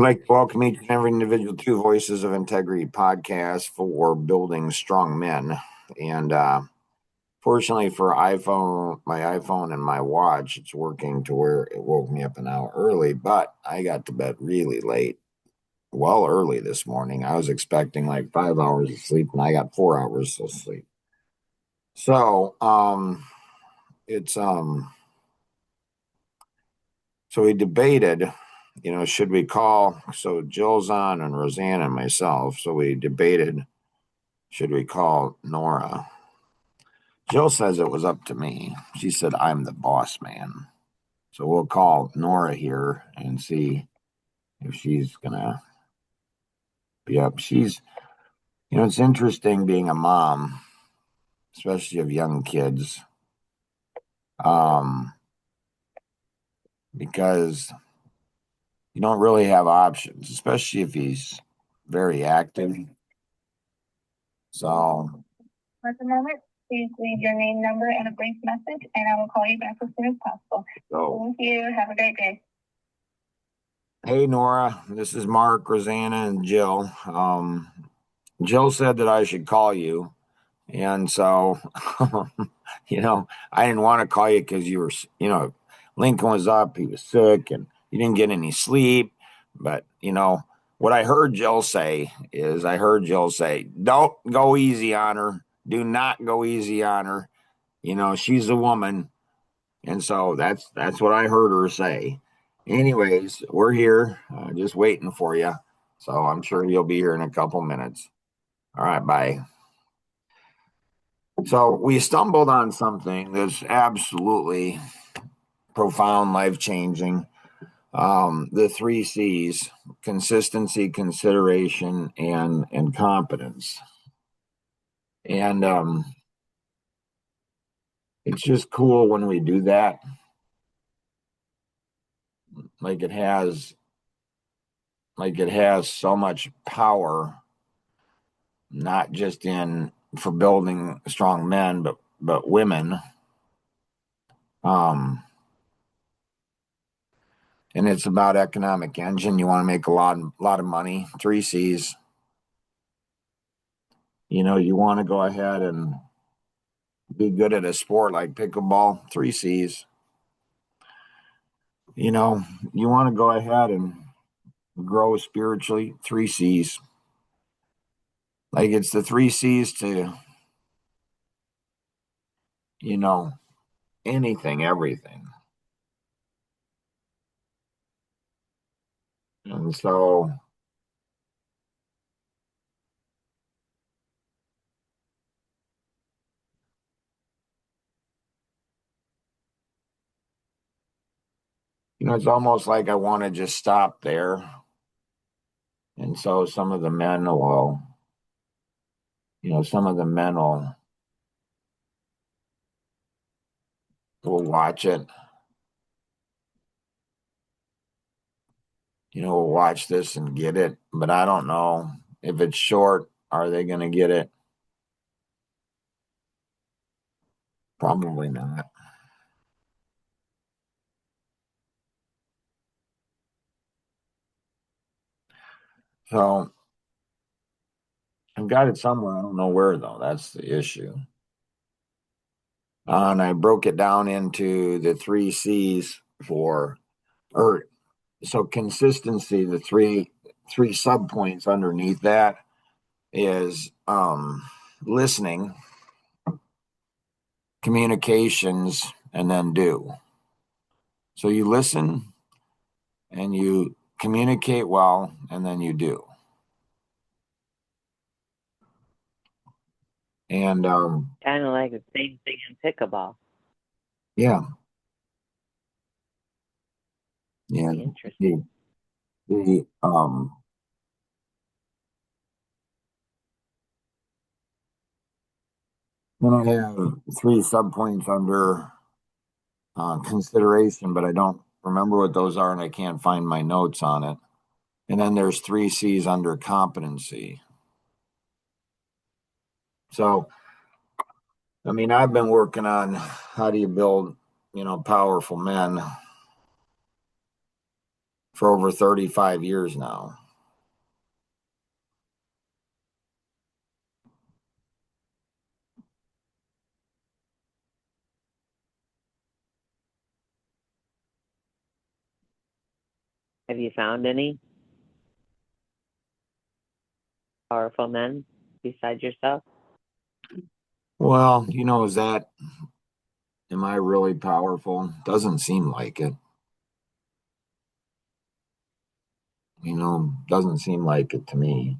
I'd like to welcome each and every individual to Voices of Integrity podcast for building strong men. And fortunately for my iPhone and my watch, it's working to where it woke me up an hour early, but I got to bed really late, well early this morning. I was expecting like 5 hours of sleep and I got 4 hours of sleep. So it's so we debated, should we call? So Jill's on and Rosanna and myself. So we debated, should we call Nora? Jill says it was up to me. She said, I'm the boss man. So we'll call Nora here and see if she's going to be up. It's interesting being a mom, especially of young kids, because you don't really have options, especially if he's very active. So, at the moment, please leave your name, number, and a brief message, and I will call you back as soon as possible. Thank you. Have a great day. Hey, Nora, this is Mark, Rosanna, and Jill. Jill said that I should call you. And so, I didn't want to call you because you were, Lincoln was up, he was sick, and you didn't get any sleep. But, what I heard Jill say, don't go easy on her. Do not go easy on her. She's a woman. And so that's what I heard her say. Anyways, we're here just waiting for you. So I'm sure you'll be here in a couple minutes. All right, bye. So we stumbled on something that's absolutely profound, life-changing. The 3 C's: consistency, consideration, and competence. And it's just cool when we do that. Like it has so much power, not just for building strong men, but women. And it's about economic engine. You want to make a lot of money. 3 C's. You want to go ahead and be good at a sport like pickleball. 3 C's. You want to go ahead and grow spiritually. 3 C's. Like it's the 3 C's to, anything, everything. And so it's almost like I want to just stop there. And so some of the men will watch it. Will watch this and get it, but I don't know if it's short. Are they going to get it? Probably not. So I've got it somewhere. I don't know where though. That's the issue. And I broke it down into the 3 C's so consistency. The three sub points underneath that is listening, communications, and then do. So you listen and you communicate well, and then you do. And kind of like the same thing in pickleball. Yeah. Interesting. The then I have 3 subpoints under consideration, but I don't remember what those are, and I can't find my notes on it. And then there's 3 C's under competency. So, I mean, I've been working on how do you build, powerful men for over 35 years now. Have you found any powerful men besides yourself? Well, is that, am I really powerful? Doesn't seem like it. Doesn't seem like it to me.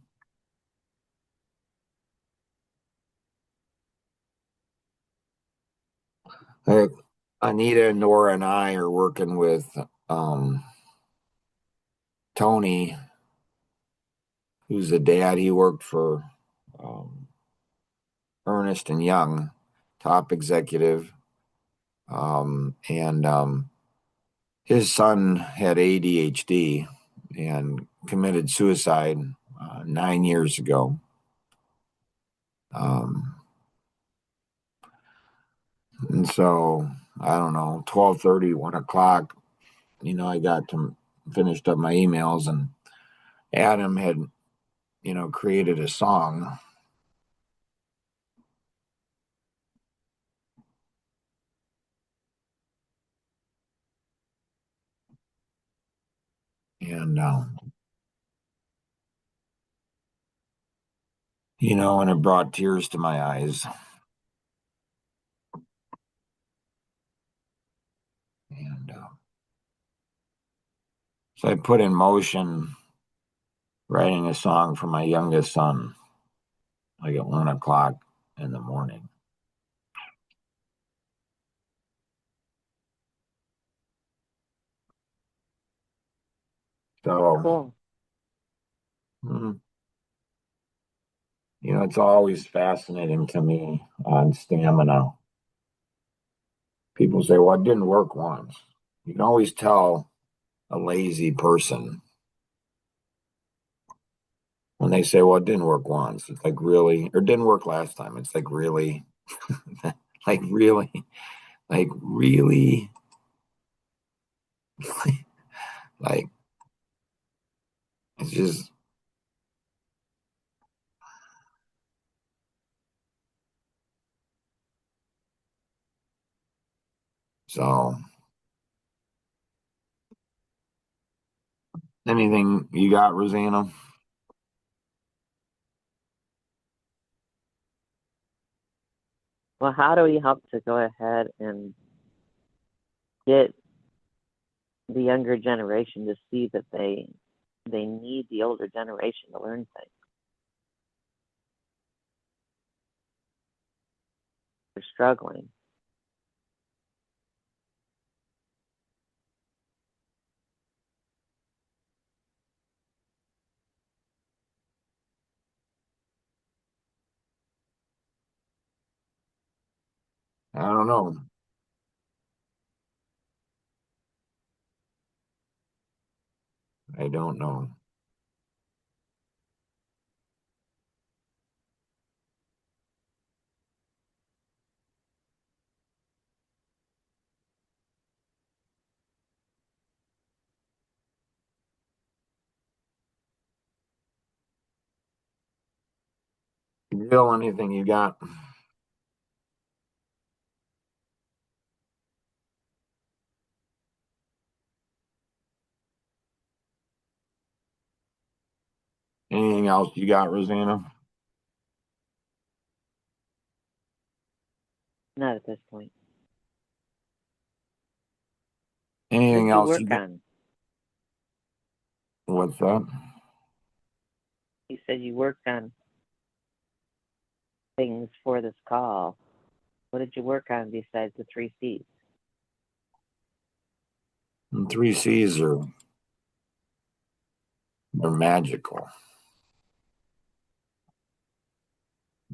Like, Anita, Nora, and I are working with Tony, who's the dad. He worked for Ernest and Young, top executive. And his son had ADHD and committed suicide 9 years ago. And so, I don't know, 12:30, 1 o'clock, I got to finished up my emails, and Adam had, created a song. And, and it brought tears to my eyes. And so I put in motion writing a song for my youngest son, like at 1 o'clock in the morning. So, Cool. It's always fascinating to me on stamina. People say, well, it didn't work once. You can always tell a lazy person when they say, well, it didn't work once. It's like, really, or it didn't work last time. It's like, really, like, really, like, really, like, it's just, so. Anything you got, Rosanna? Well, how do we help to go ahead and get the younger generation to see that they need the older generation to learn things? They're struggling. I don't know. I don't know. Bill, anything you got? Anything else you got, Rosanna? Not at this point. What Anything did you else work you got? on? What's that? You said you worked on things for this call. What did you work on besides the 3 C's? The 3 C's they're magical.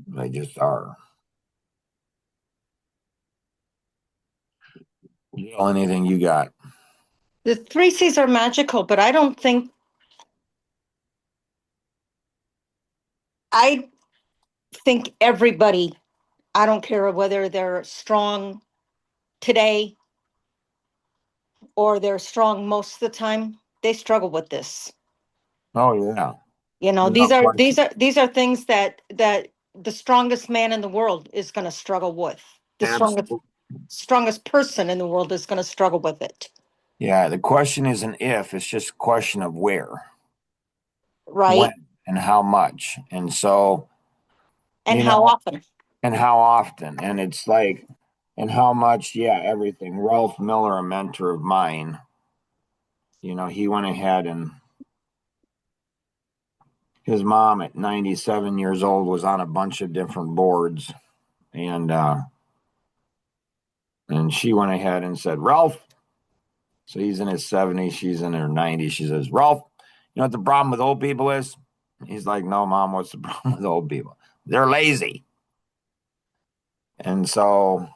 They just are. Bill, anything you got? The 3 C's are magical, but I think everybody, I don't care whether they're strong today or they're strong most of the time, they struggle with this. Oh yeah. You know, No question. these are things that the strongest man in the world is going to struggle with. The Absolutely. strongest person in the world is going to struggle with it. Yeah, the question isn't if, it's just a question of where, Right? when, and how much. And so, And you how know, often? and how often. And it's like, and how much, yeah, everything. Ralph Miller, a mentor of mine, he went ahead and his mom at 97 years old was on a bunch of different boards. And she went ahead and said, Ralph, so he's in his 70s, she's in her 90s. She says, Ralph, you know what the problem with old people is? He's like, no, Mom, what's the problem with old people? They're lazy. And so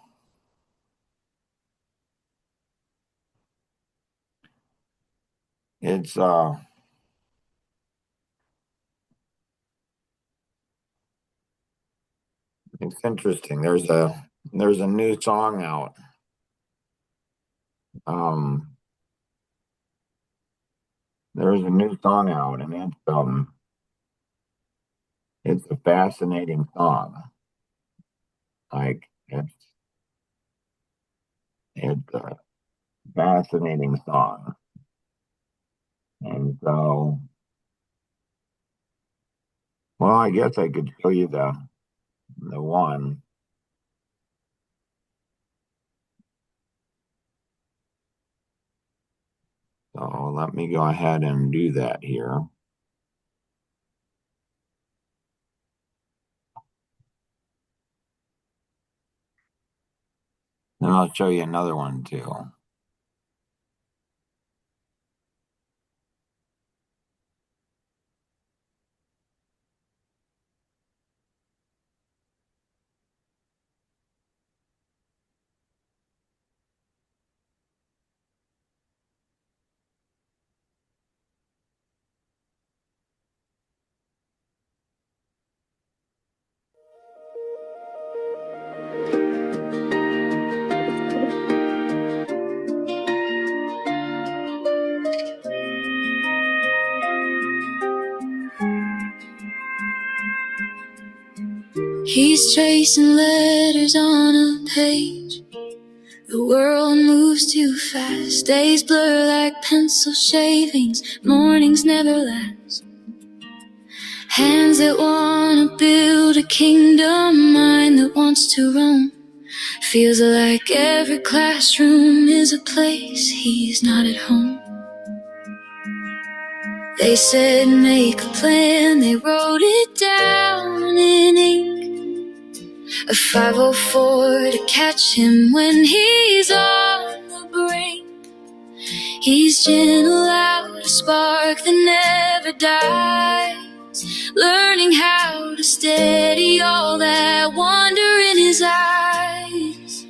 it's interesting. There's a new song out. Um there's a new song out, and it's a fascinating song. Like it's a fascinating song. And so, well, I guess I could show you the one. So let me go ahead and do that here. And I'll show you another one too. He's tracing letters on a page. The world moves too fast. Days blur like pencil shavings. Mornings never last. Hands that wanna build a kingdom, mind that wants to roam. Feels like every classroom is a place he's not at home. They said make a plan, they wrote it down in ink. A 504 to catch him when he's on the brink. He's gentle out a spark that never dies, learning how to steady all that wonder in his eyes.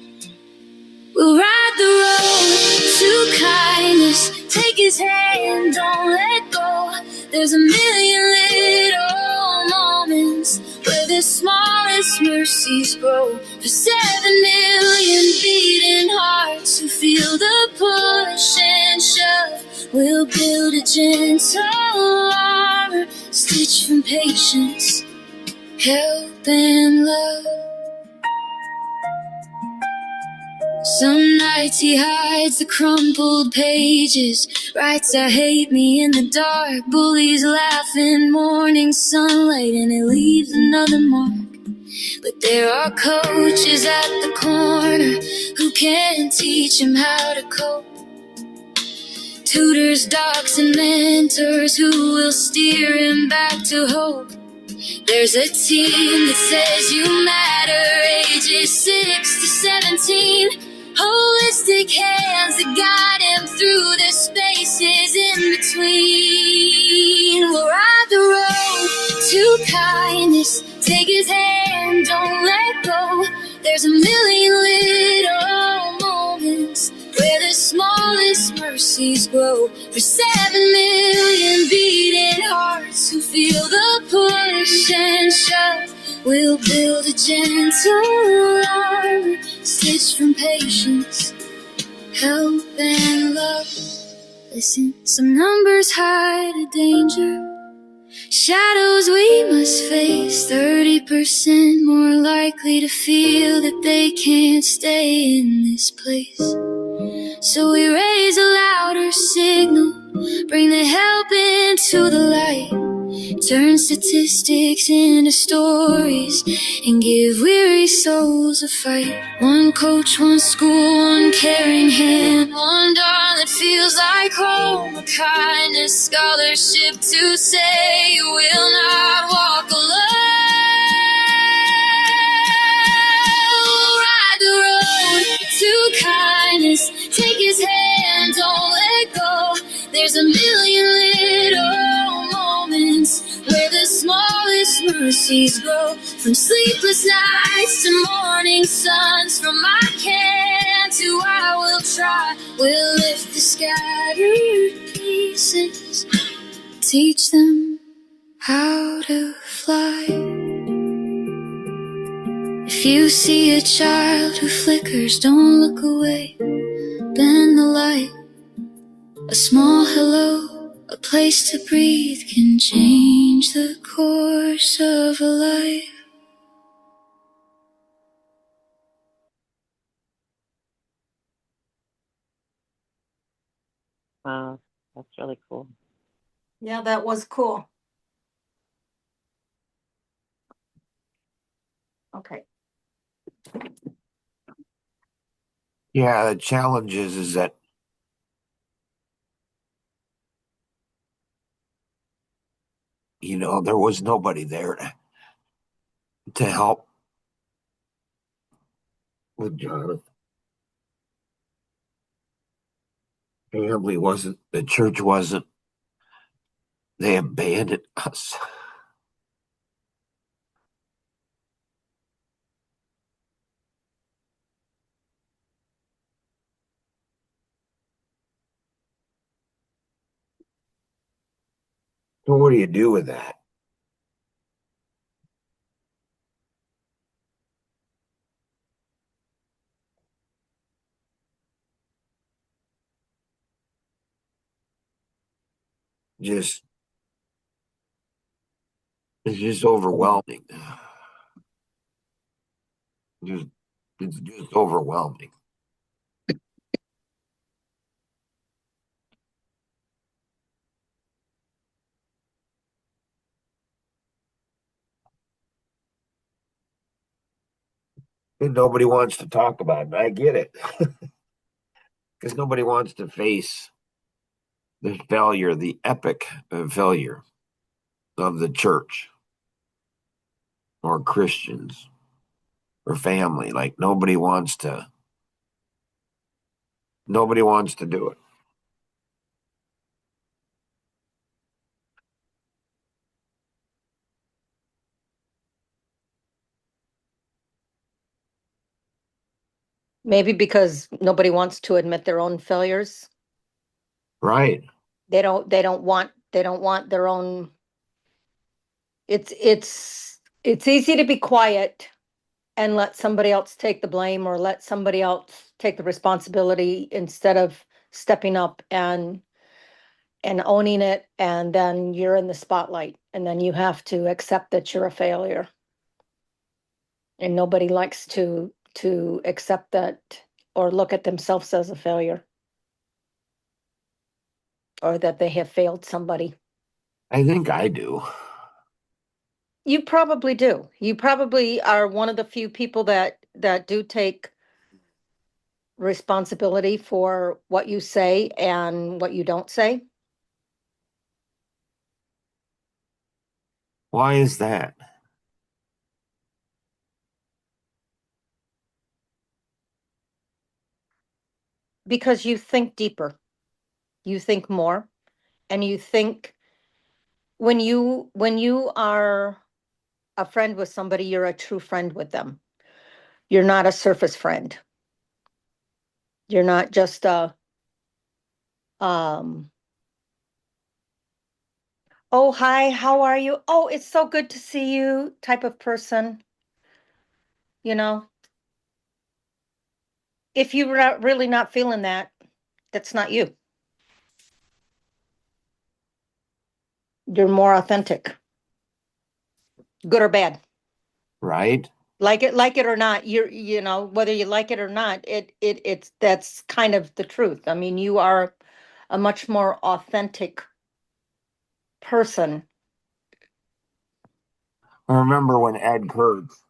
We'll ride the road to kindness, take his hand, don't let go. There's a million little moments where the smallest mercies grow. For 7 million beating hearts who feel the push and shove, we'll build a gentle armor stitched from patience, help, and love. Some nights he hides the crumpled pages, writes I hate me in the dark, bullies laugh in morning sunlight, and it leaves another mark. But there are coaches at the corner who can teach him how to cope. Tutors, docs, and mentors who will steer him back to hope. There's a team that says you matter, ages 6 to 17. Holistic hands that guide him through the spaces in between. We'll ride the road to kindness, take his hand, don't let go. There's a million little moments where the smallest mercies grow. For 7 million beating hearts who feel the push and shove, we'll build a gentle armor stitched from patience, help, and love. Listen, some numbers hide a danger. Shadows we must face, 30% more likely to feel that they can't stay in this place. So we raise a louder signal, bring the help into the light, turn statistics into stories, and give weary souls a fight. One coach, one school, one caring hand, one dawn that feels like home, a kindness scholarship to say you will not walk alone. Ride the road to kindness, take his hand, don't let go. There's a million little moments where the smallest mercies grow. From sleepless nights to morning suns, from I can to I will try, we'll lift the scattered pieces, teach them how to fly. If you see a child who flickers, don't look away, bend the light. A small hello, a place to breathe, can change the course of a life. Wow, that's really cool. Yeah, that was cool. Okay. Yeah, the challenge is that there was nobody there to help with Jonathan. Family wasn't, the church wasn't, they abandoned us. So what do you do with that? Just It's just overwhelming. Just it's just overwhelming. And nobody wants to talk about it. I get it. Because nobody wants to face the failure, the epic failure of the church or Christians or family. Like nobody wants to do it. Maybe because nobody wants to admit their own failures. Right. They don't want their own. It's easy to be quiet and let somebody else take the blame or let somebody else take the responsibility instead of stepping up and owning it, and then you're in the spotlight and then you have to accept that you're a failure. And nobody likes to accept that or look at themselves as a failure or that they have failed somebody. I think I do. You probably do. You probably are one of the few people that do take responsibility for what you say and what you don't say. Why is that? Because you think deeper, you think more, and you think when you are a friend with somebody, you're a true friend with them. You're not a surface friend. You're not just a um oh hi, how are you? Oh, it's so good to see you type of person, you know. If you're not really not feeling that, that's not you. You're more authentic, good or bad. Right? Like it or not, you know, whether you like it or not, it's that's kind of the truth. I mean, you are a much more authentic person. I remember when Ed Kurtz,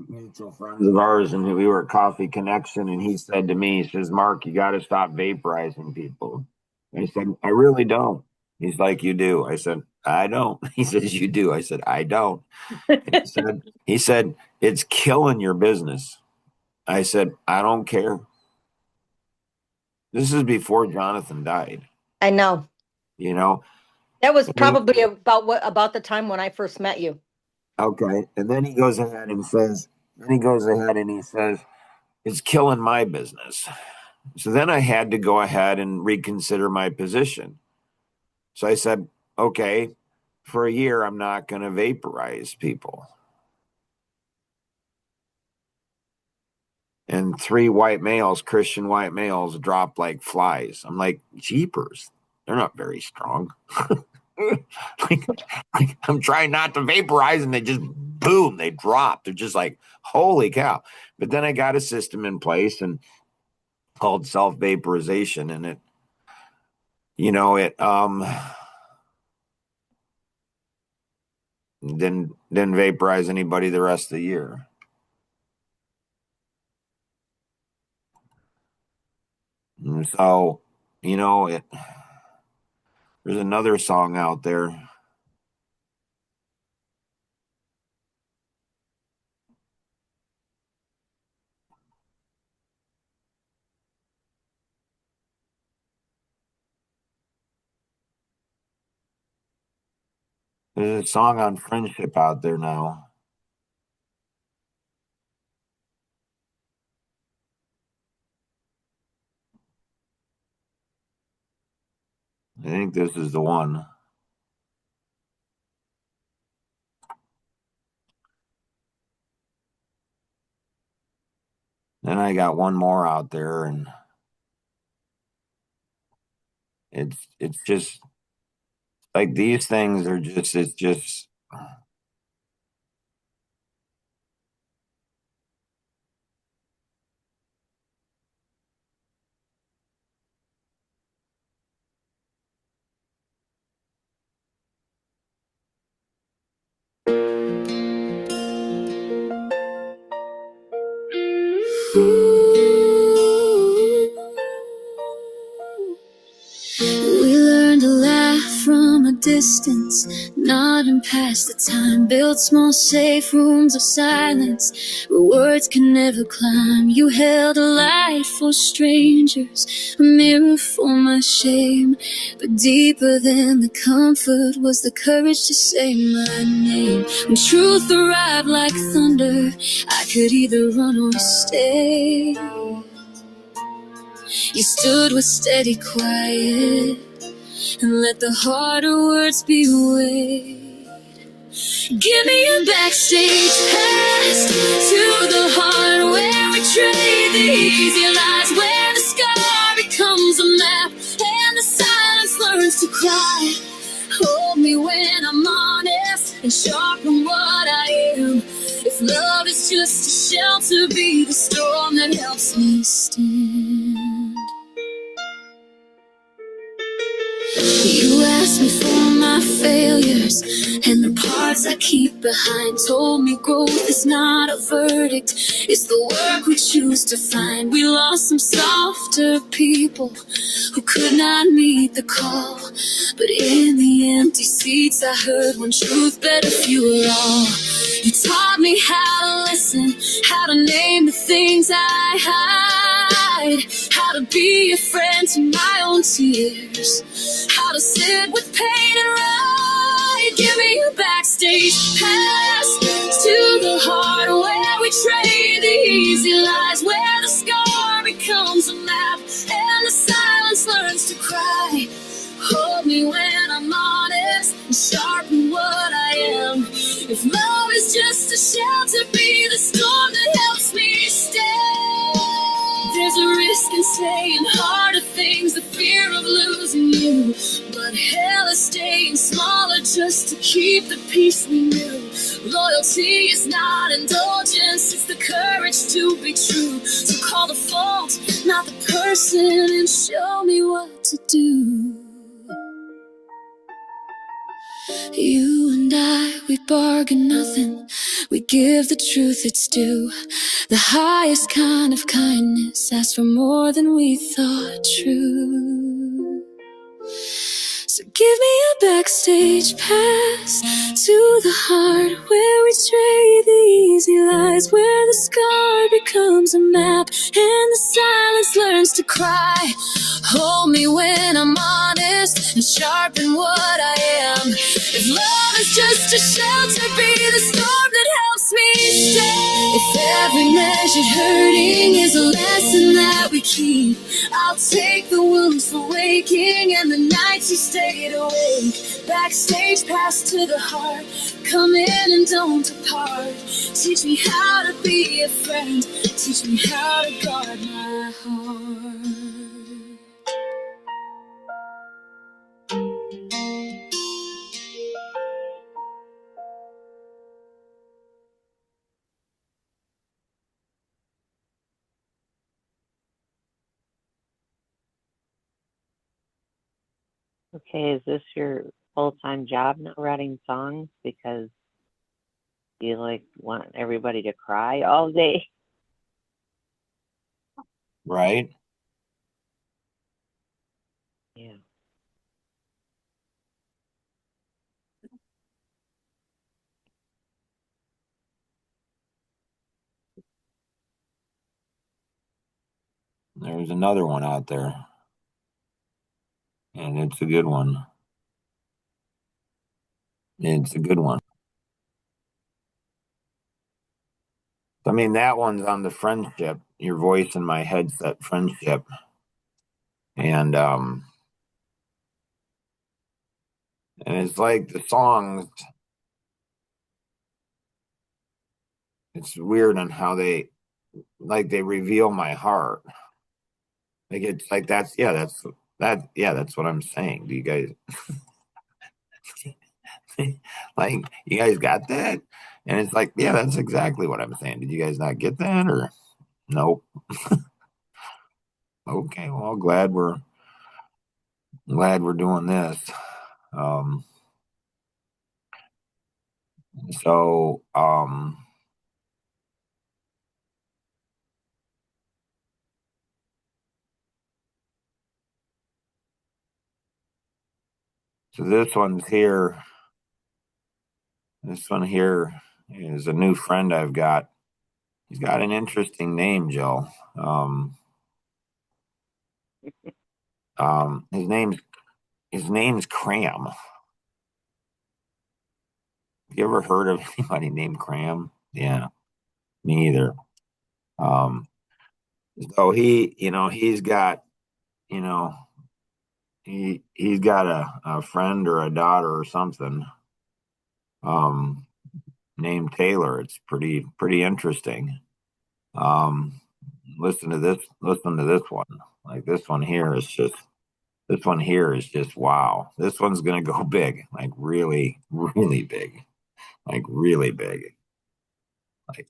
mutual friends of ours, and we were at Coffee Connection, and he said to me, he says, Mark, you got to stop vaporizing people. I said, I really don't. He's like, you do. I said, I don't. He says, you do. I said, I don't. He said, it's killing your business. I said, I don't care. This is before Jonathan died. I know. You know, That was probably about the time when I first met you. okay. And then he goes ahead and says, it's killing my business. So then I had to go ahead and reconsider my position. So I said, okay, for a year, I'm not going to vaporize people. And 3 white males, Christian white males, dropped like flies. I'm like, jeepers, they're not very strong. like, I'm trying not to vaporize, and they just boom, they drop. They're just like, holy cow. But then I got a system in place and called self-vaporization, and it didn't vaporize anybody the rest of the year. And so, there's another song out there. There's a song on friendship out there now. I think this is the one. Then I got one more out there, and it's just like these things are just, it's just, We learned to laugh from a distance, nodding past the time. Built small safe rooms of silence where words can never climb. You held a light for strangers, a mirror for my shame. But deeper than the comfort was the courage to say my name. When truth arrived like thunder, I could either run or stay. You stood with steady quiet and let the harder words be weighed. Give me a backstage pass to the heart where we trade the easy lies, where the scar becomes a map and the silence learns to cry. Hold me when I'm honest and sharpen what I am. If love is just a shelter, be the storm that helps me stand. You asked me for my failures and the parts I keep behind. Told me growth is not a verdict, it's the work we choose to find. We lost some softer people who could not meet the call, but in the empty seats I heard one truth, better few are all. You taught me how to listen, how to name the things I hide, how to be a friend to my own tears, how to sit with pain and ride. Give me a backstage pass to the heart where we trade the easy lies, where the scar becomes a map and the silence learns to cry. Hold me when I'm honest and sharpen what I am. If love is just a shelter, be the storm that helps me stand. There's a risk been saying harder things, the fear of losing you. But hell is staying smaller just to keep the peace we knew. Loyalty is not indulgence, it's the courage to be true. So call the fault, not the person, and show me what to do. You and I, we bargain nothing. We give the truth its due. The highest kind of kindness asks for more than we thought true. So give me a backstage pass to the heart, where we trade the easy lies, where the scar becomes a map and the silence learns to cry. Hold me when I'm honest and sharpen what I am. If love is just a shelter, be the storm that helps me stay. If every measured hurting is a lesson that we keep, I'll take the wounds for waking and the nights you stayed awake. Backstage pass to the heart, come in and don't depart. Teach me how to be a friend, teach me how to guard my heart. Okay, is this your full-time job now, writing songs? Because you like want everybody to cry all day? Right? Yeah. There's another one out there, and it's a good one. It's a good one. I mean, that one's on the friendship, your voice in my headset friendship. And it's like the songs, it's weird on how they reveal my heart. Like it's like that's what I'm saying. Do you guys like you guys got that? And it's like, yeah, that's exactly what I'm saying. Did you guys not get that or nope? Okay, well glad we're doing this. Um so so this one here is a new friend I've got. He's got an interesting name, Joe. His name's Cram. Have you ever heard of anybody named Cram? Yeah, me either. Um, so he's got, you know, he's got a friend or a daughter or something, um, named Taylor. It's pretty interesting. Um, listen to this one. Like this one here is just wow. This one's gonna go big, like really, really big, like really big. Like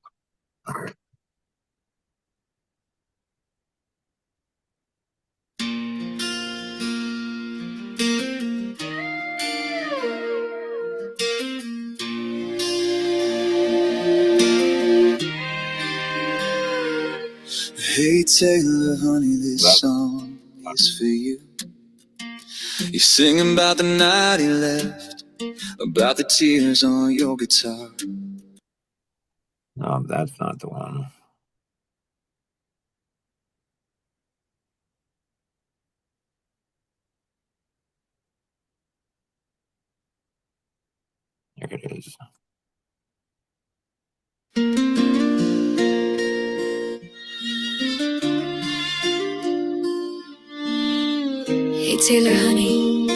Hey Taylor, honey, this song is for you. You're singing about the night he left, about the tears on your guitar. no, that's not the one. Here it is. Hey Taylor, honey,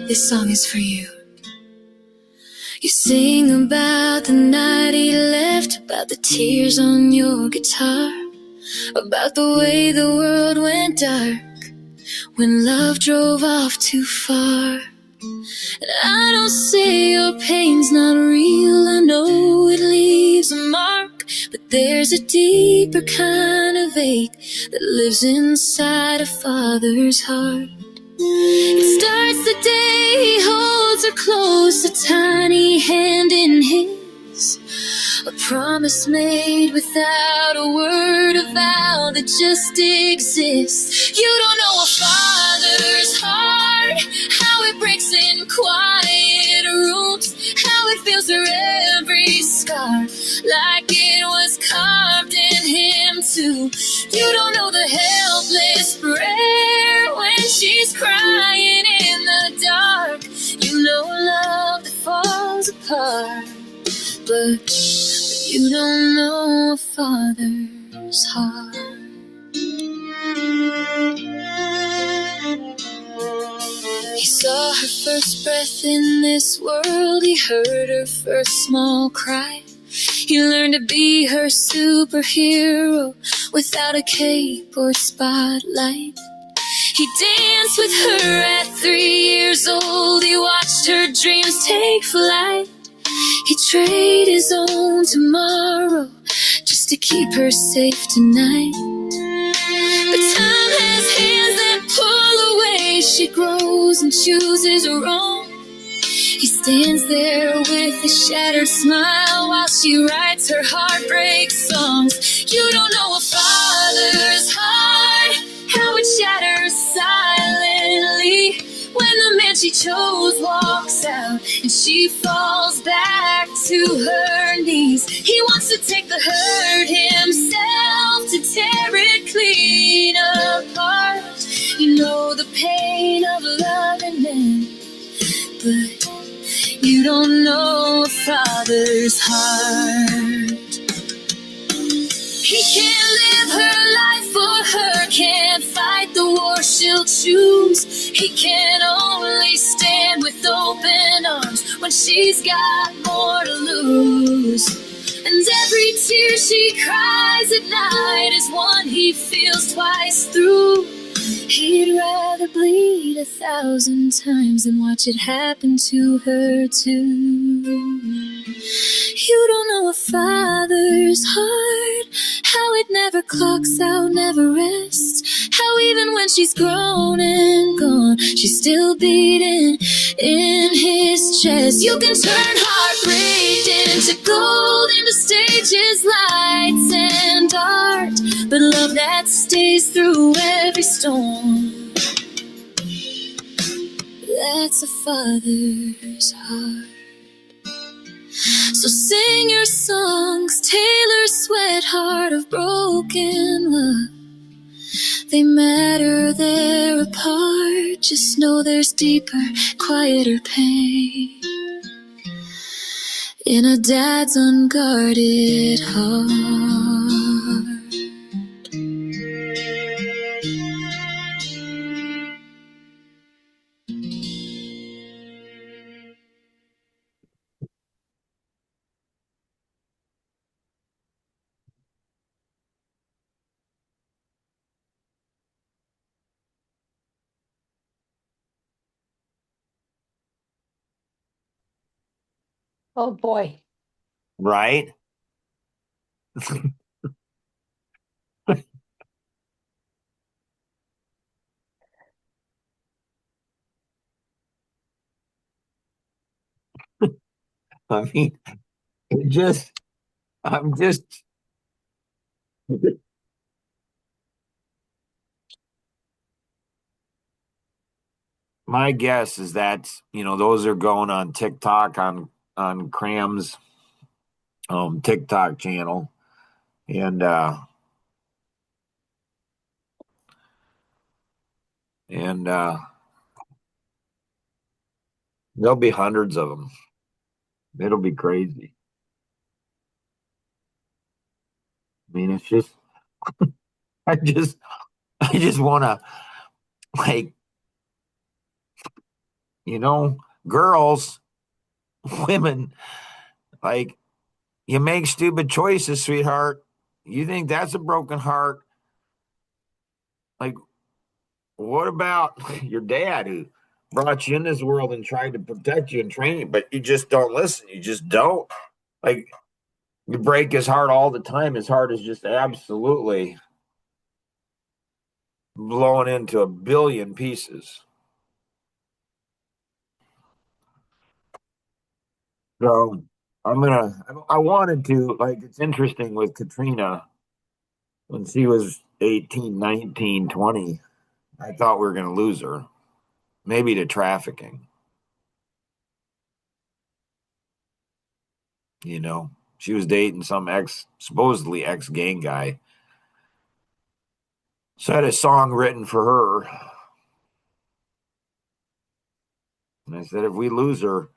this song is for you. You sing about the night he left, about the tears on your guitar, about the way the world went dark when love drove off too far. And I don't say your pain's not real, I know it leaves a mark, but there's a deeper kind of ache that lives inside a father's heart. It starts the day he holds her close, a tiny hand in his, a promise made without a word, a vow that just exists. You don't know a father's heart, how it breaks in quiet rooms, how it feels for every scar, like it was carved in him too. You don't know the helpless prayer when she's crying in the dark. You know love that falls apart, but you don't know a father's heart. He saw her first breath in this world, he heard her first small cry. He learned to be her superhero without a cape or spotlight. He danced with her at 3 years old, he watched her dreams take flight. He'd trade his own tomorrow just to keep her safe tonight. But time has hands that pull away, she grows and chooses wrong. He stands there with a shattered smile while she writes her heartbreak songs. You don't know a father's heart, how it shatters silently when the man she chose walks out and she falls back to her knees. He wants to take the hurt himself, to tear it clean apart. You know the pain of loving men, but you don't know a father's heart. He can't live her life for her, can't fight the war she'll choose. He can only stand with open arms when she's got more to lose. And every tear she cries at night is one he feels twice through. He'd rather bleed 1,000 times than watch it happen to her too. You don't know a father's heart, how it never clocks out, never rests, how even when she's grown and gone, she's still beating in his chest. You can turn heartbreak into gold, into stages, lights and art, but love that stays through every storm, that's a father's heart. So sing your songs, Taylor's sweat heart of broken love. They matter, they're apart. Just know there's deeper, quieter pain in a dad's unguarded heart. Oh boy. Right? I mean, it just, I'm just, my guess is that, those are going on TikTok on Cram's TikTok channel. And there'll be hundreds of them. It'll be crazy. I mean, it's just, I just, I just want to, like, girls, women, like, you make stupid choices, sweetheart. You think that's a broken heart? Like, what about your dad who brought you in this world and tried to protect you and train you, but you just don't listen. You just don't. Like, you break his heart all the time. His heart is just absolutely blown into a billion pieces. So I wanted to, like, it's interesting with Katrina when she was 18, 19, 20. I thought we were going to lose her, maybe to trafficking. You know, she was dating some supposedly ex gang guy. So I had a song written for her. And I said, if we lose her,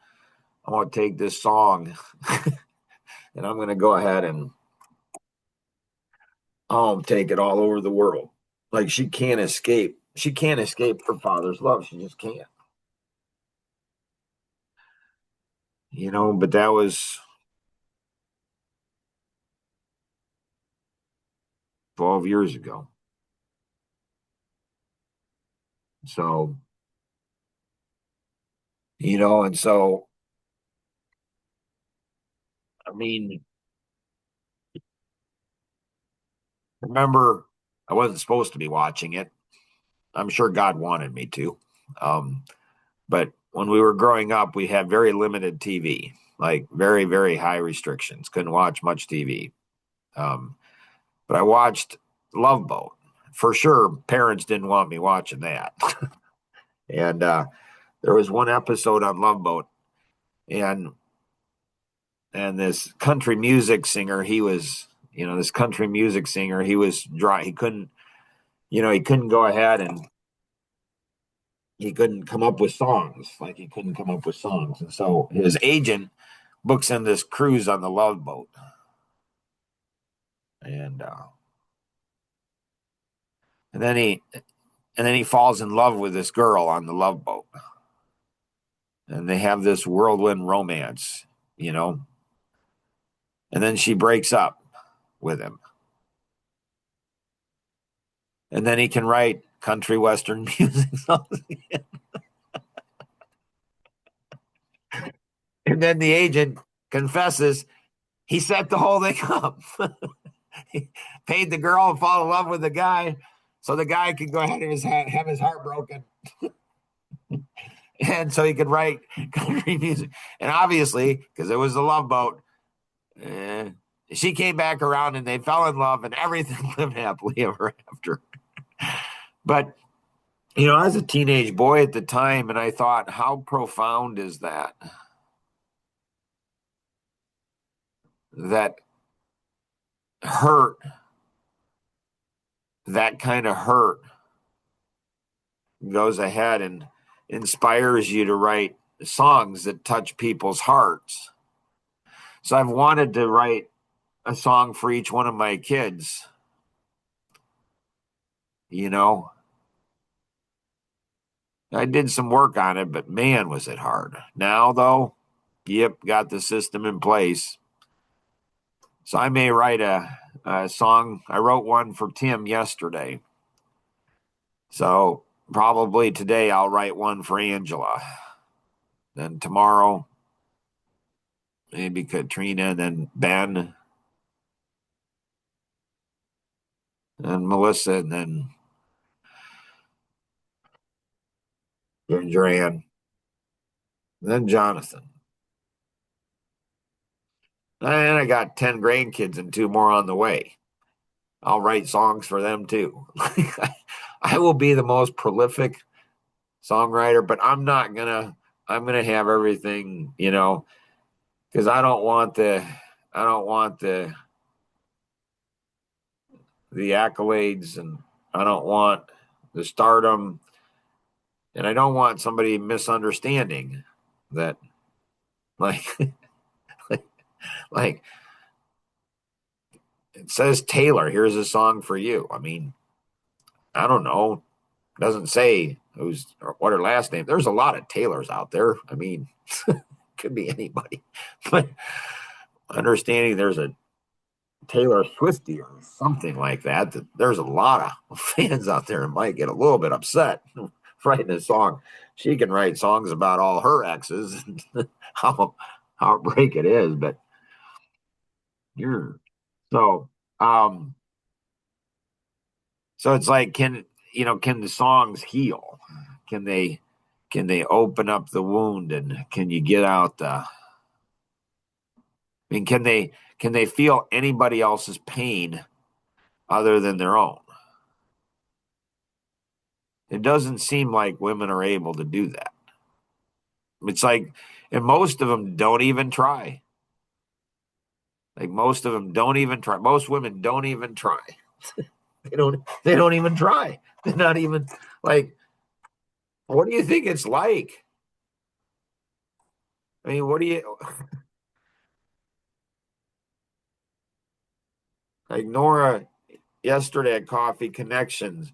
I want to take this song and I'm going to go ahead and take it all over the world. Like, she can't escape. She can't escape her father's love. She just can't. You know, but that was 12 years ago. So, you know, and so, I mean, remember, I wasn't supposed to be watching it. I'm sure God wanted me to. Um, but when we were growing up, we had very limited TV, like very, very high restrictions. Couldn't watch much TV. Um, but I watched Love Boat. For sure, parents didn't want me watching that. And there was one episode on Love Boat, and this country music singer, he was, this country music singer, he was dry. He couldn't, he couldn't go ahead and he couldn't come up with songs. Like, he couldn't come up with songs. And so his agent books him this cruise on the Love Boat. And and then he falls in love with this girl on the Love Boat. And they have this whirlwind romance, And then she breaks up with him. And then he can write country western music songs. And then the agent confesses he set the whole thing up. He paid the girl and fall in love with the guy so the guy could go ahead and have his heart broken. And so he could write country music. And obviously, because it was a Love Boat, she came back around and they fell in love and everything lived happily ever after. But, I was a teenage boy at the time, and I thought, how profound is that? That hurt, that kind of hurt goes ahead and inspires you to write songs that touch people's hearts. So I've wanted to write a song for each one of my kids. I did some work on it, but man, was it hard. Now, though, yep, got the system in place. So I may write a song. I wrote one for Tim yesterday. So probably today I'll write one for Angela. Then tomorrow, maybe Katrina, and then Ben, and Melissa, and then Duran, and then Jonathan. And I got 10 grandkids and 2 more on the way. I'll write songs for them too. I will be the most prolific songwriter, but I'm going to have everything, because I don't want the accolades, and I don't want the stardom, and I don't want somebody misunderstanding that, like, like it says Taylor, here's a song for you. I mean, I don't know. It doesn't say what her last name. There's a lot of Taylors out there. I mean, could be anybody. But understanding there's a Taylor Swifty or something like that, that there's a lot of fans out there that might get a little bit upset writing a song. She can write songs about all her exes and how heartbreak it is, but you're so so it's like can the songs heal? Can they open up the wound and can you get out the I mean can they feel anybody else's pain other than their own? It doesn't seem like women are able to do that. It's like, and most of them don't even try. Like most of them don't even try. Most women don't even try. They don't even try. They're not even like, what do you think it's like? I mean, what do you like Nora yesterday at Coffee Connections?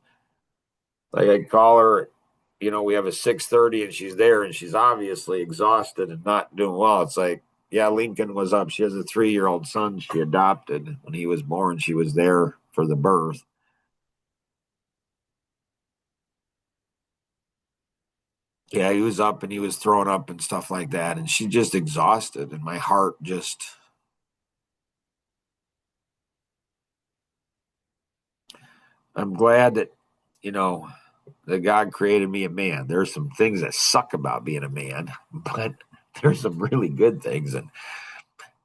Like I call her, we have a 6:30 and she's there and she's obviously exhausted and not doing well. It's like, yeah, Lincoln was up. She has a 3-year-old son she adopted when he was born. She was there for the birth. Yeah, he was up and he was throwing up and stuff like that. And she's just exhausted. And my heart just, I'm glad that, that God created me a man. There's some things that suck about being a man, but there's some really good things. And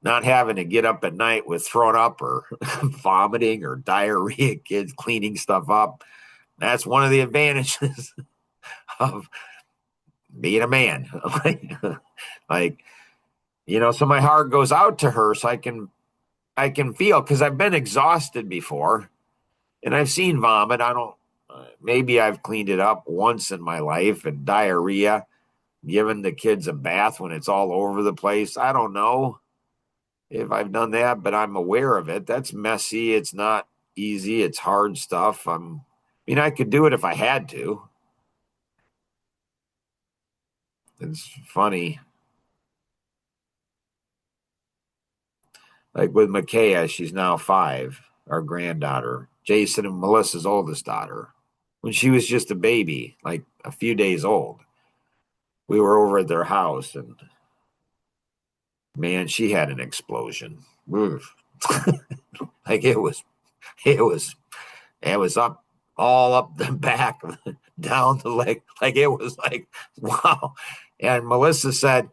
not having to get up at night with throwing up or vomiting or diarrhea, kids cleaning stuff up. That's one of the advantages of being a man. like, so my heart goes out to her so I can feel, because I've been exhausted before and I've seen vomit. Maybe I've cleaned it up once in my life, and diarrhea, giving the kids a bath when it's all over the place. I don't know if I've done that, but I'm aware of it. That's messy. It's not easy. It's hard stuff. I could do it if I had to. It's funny. Like with Micaiah, she's now 5, our granddaughter. Jason and Melissa's oldest daughter. When she was just a baby, like a few days old, we were over at their house and man, she had an explosion. Like it was up all up the back, down the leg. Like it was like, wow. And Melissa said,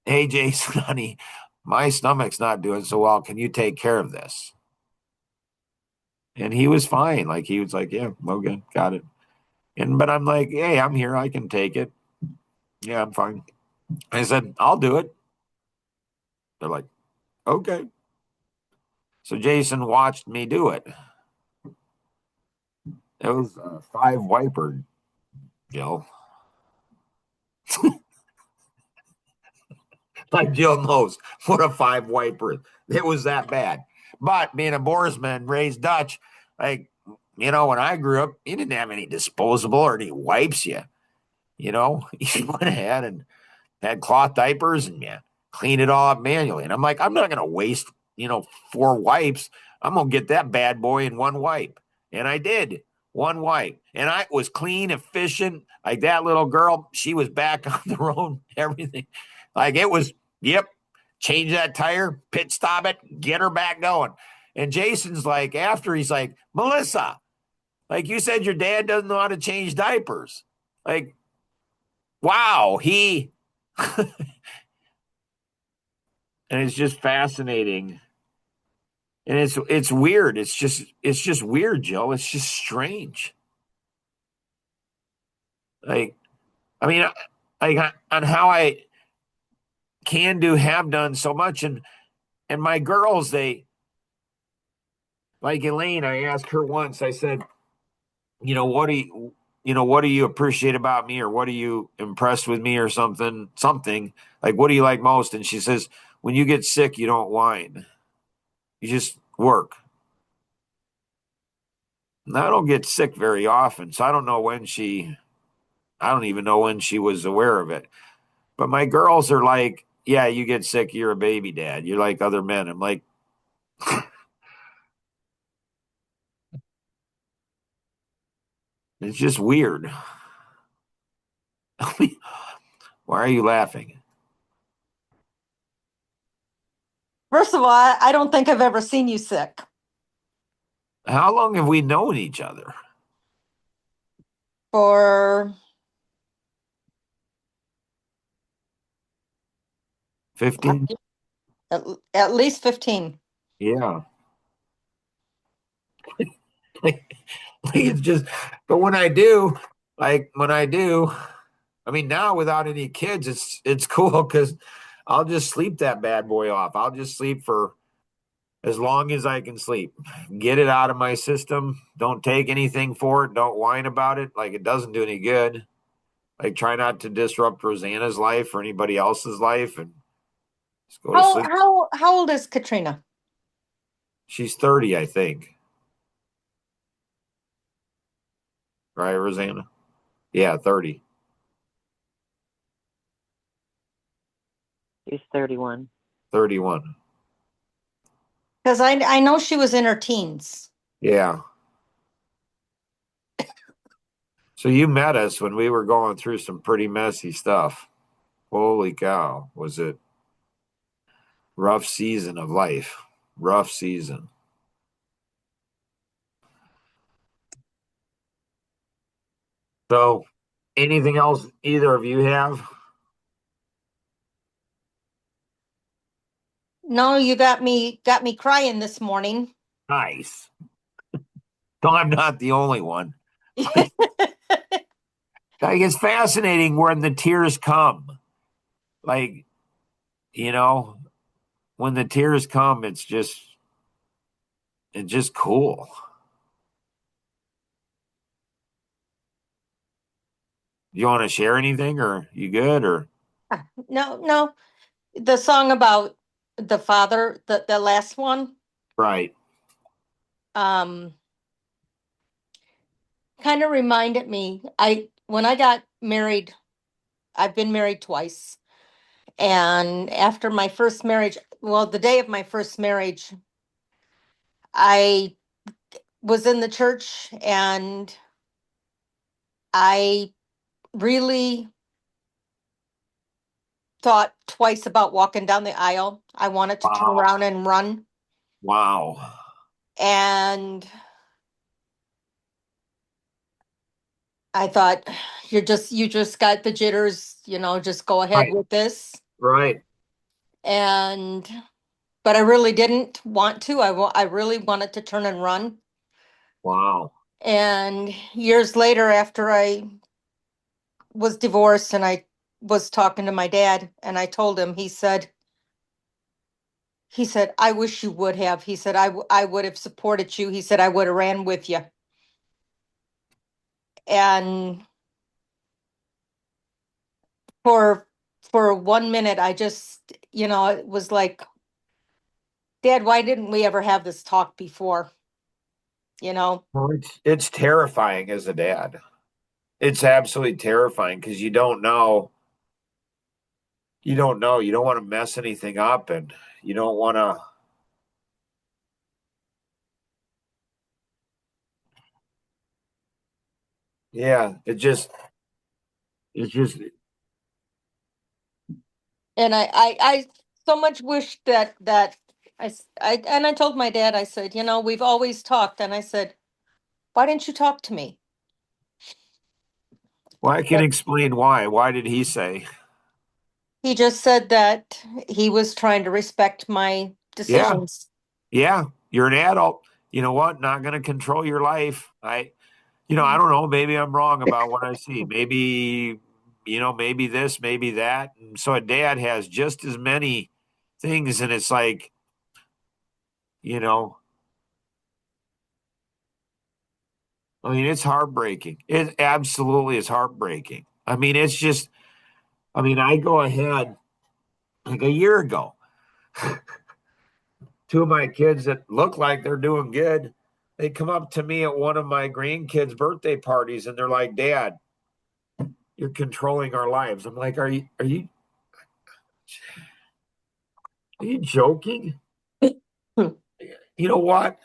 "Hey, Jason, honey, my stomach's not doing so well. Can you take care of this?" And he was fine. Like he was like, "Yeah, okay, got it." But I'm like, "Hey, I'm here. I can take it. Yeah, I'm fine." I said, "I'll do it." They're like, "Okay." So Jason watched me do it. It was a 5 wiper, Jill. Like Jill knows what a 5 wiper is. It was that bad. But being a Boersman, raised Dutch, like, when I grew up, you didn't have any disposable or any wipes. You went ahead and had cloth diapers and you clean it all up manually. And I'm like, I'm not going to waste, 4 wipes. I'm going to get that bad boy in 1 wipe. And I did. 1 wipe. And I was clean, efficient. Like that little girl, she was back on the road, everything. Like it was, yep, change that tire, pit stop it, get her back going. And Jason's like, after he's like, "Melissa, like you said, your dad doesn't know how to change diapers." Like, wow, and it's just fascinating. And it's weird. It's just weird, Joe. It's just strange. Like, I mean, like on how I have done so much. And my girls, they, like Elaine, I asked her once, I said, what do you appreciate about me, or what are you impressed with me, or something, like, what do you like most? And she says, "When you get sick, you don't whine. You just work." And I don't get sick very often, so I don't even know when she was aware of it. But my girls are like, "Yeah, you get sick, you're a baby dad. You're like other men." I'm like, It's just weird. Why are you laughing? First of all, I don't think I've ever seen you sick. How long have we known each other? For 15? at least 15. Yeah. It's just, but when I do, I mean, now without any kids, it's cool because I'll just sleep that bad boy off. I'll just sleep for as long as I can sleep. Get it out of my system. Don't take anything for it. Don't whine about it. Like it doesn't do any good. Like try not to disrupt Rosanna's life or anybody else's life and just go to sleep. How old is Katrina? She's 30, I think. Right, Rosanna? Yeah, 30. She's 31. 31. Because I know she was in her teens. Yeah. So you met us when we were going through some pretty messy stuff. Holy cow, was it rough season of life. Rough season. So anything else either of you have? No, you got me crying this morning. Nice. No, I'm not the only one. Like it's fascinating when the tears come. Like, you know, when the tears come, it's just cool. You want to share anything or you good or No. The song about the father, the last one, right? um, kind of reminded me. When I got married, I've been married twice. And after my first marriage, well, the day of my first marriage, I was in the church and I really thought twice about walking down the aisle. I wanted to turn Wow. around and run. Wow. And I thought, you just got the jitters, just go ahead Right. with this. Right. And, but I really didn't want to. I really wanted to turn and run. Wow. And years later, after I was divorced and I was talking to my dad and I told him, he said, I wish you would have. He said, I would have supported you. He said, I would have ran with you. And for for 1 minute, I just, it was like, Dad, why didn't we ever have this talk before? You know? Well, it's terrifying as a dad. It's absolutely terrifying because you don't know. You don't know. You don't want to mess anything up, and you don't want to. Yeah, it's just. And I so much wish that and I told my dad, I said, we've always talked. And I said, why didn't you talk to me? Well, I can explain why. Why did he say? He just said that he was trying to respect my Yeah, decisions. yeah. You're an adult. You know what? Not going to control your life. I don't know. Maybe I'm wrong about what I see. Maybe, maybe this, maybe that. And so a dad has just as many things, and it's like, you know, I mean, it's heartbreaking. It absolutely is heartbreaking. I mean, it's just, I mean, I go ahead like a year ago, two of my kids that look like they're doing good, they come up to me at one of my grandkids' birthday parties and they're like, Dad, you're controlling our lives. I'm like, are you joking? You know what?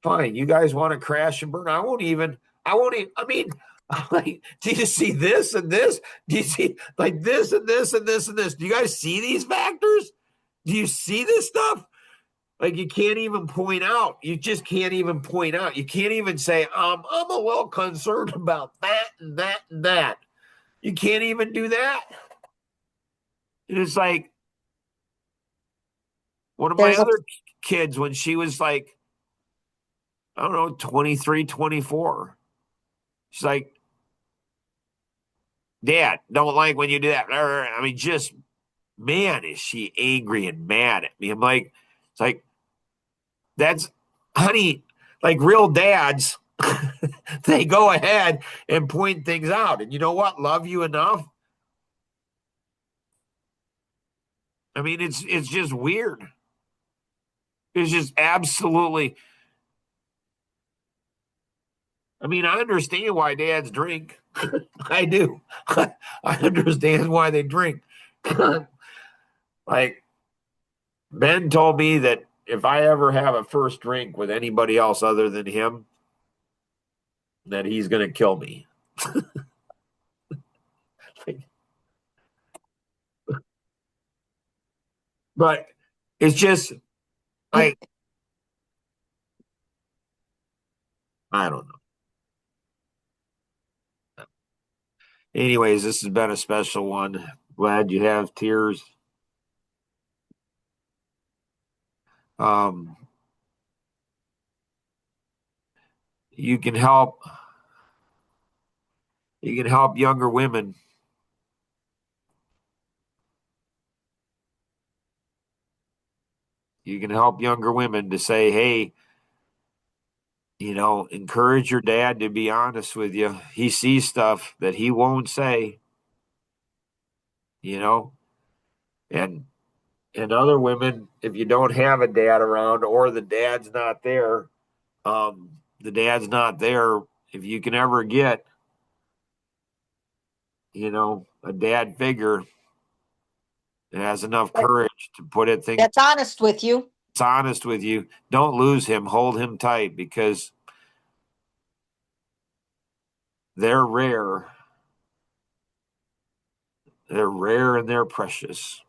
Fine. You guys want to crash and burn? I won't even, I won't even, I mean, I'm like, do you see this and this? Do you see like this and this and this and this? Do you guys see these factors? Do you see this stuff? Like you can't even point out. You just can't even point out. You can't even say, I'm a little concerned about that and that and that. You can't even do that. And it's like one of my There's other kids when she was like, I don't know, 23, 24. She's like, Dad, don't like when you do that. I mean, just, man, is she angry and mad at me. I'm like, it's like, that's, honey, like real dads, they go ahead and point things out. And you know what? Love you enough. I mean, it's just weird. It's just absolutely. I mean, I understand why dads drink. I do. I understand why they drink. Like Ben told me that if I ever have a first drink with anybody else other than him, that he's going to kill me. But it's just like, I don't know. Anyways, this has been a special one. Glad you have tears. Um, you can help. You can help younger women. You can help younger women to say, "Hey, encourage your dad to be honest with you. He sees stuff that he won't say, you know, and other women, if you don't have a dad around or the dad's not there, the dad's not there. If you can ever get, a dad figure that has enough courage to put it things that's honest with you. it's honest with you, don't lose him. Hold him tight because they're rare. They're rare and they're precious.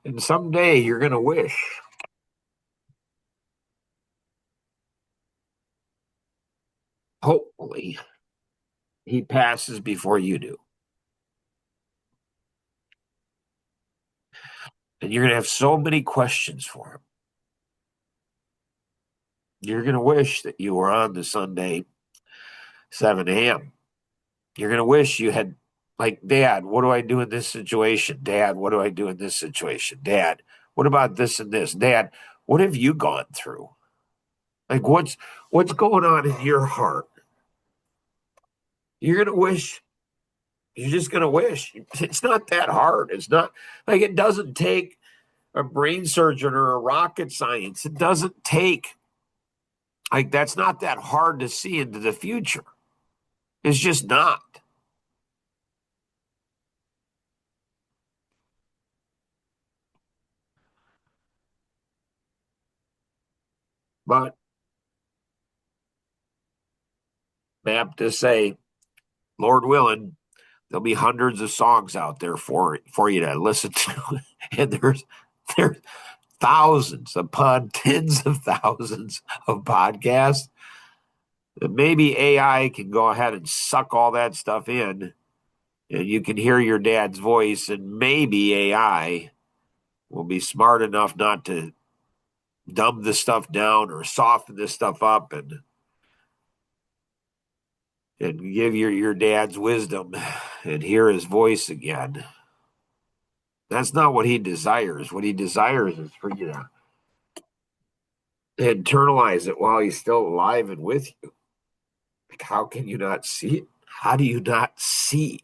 And someday you're going to wish. Hopefully, he passes before you do. And you're going to have so many questions for him. You're going to wish that you were on the Sunday 7 a.m. You're going to wish you had, like, Dad, what do I do in this situation? Dad, what do I do in this situation? Dad, what about this and this? Dad, what have you gone through? Like, what's going on in your heart? You're going to wish. You're just going to wish. It's not that hard. It's not like it doesn't take a brain surgeon or a rocket science. It doesn't take, like, that's not that hard to see into the future. It's just not. But Baptists say, Lord willing, there'll be hundreds of songs out there for you to listen to. And there's thousands upon tens of thousands of podcasts. Maybe AI can go ahead and suck all that stuff in, and you can hear your dad's voice, and maybe AI will be smart enough not to dumb this stuff down or soften this stuff up and give your dad's wisdom and hear his voice again. That's not what he desires. What he desires is for you to internalize it while he's still alive and with you. Like, how can you not see it? How do you not see?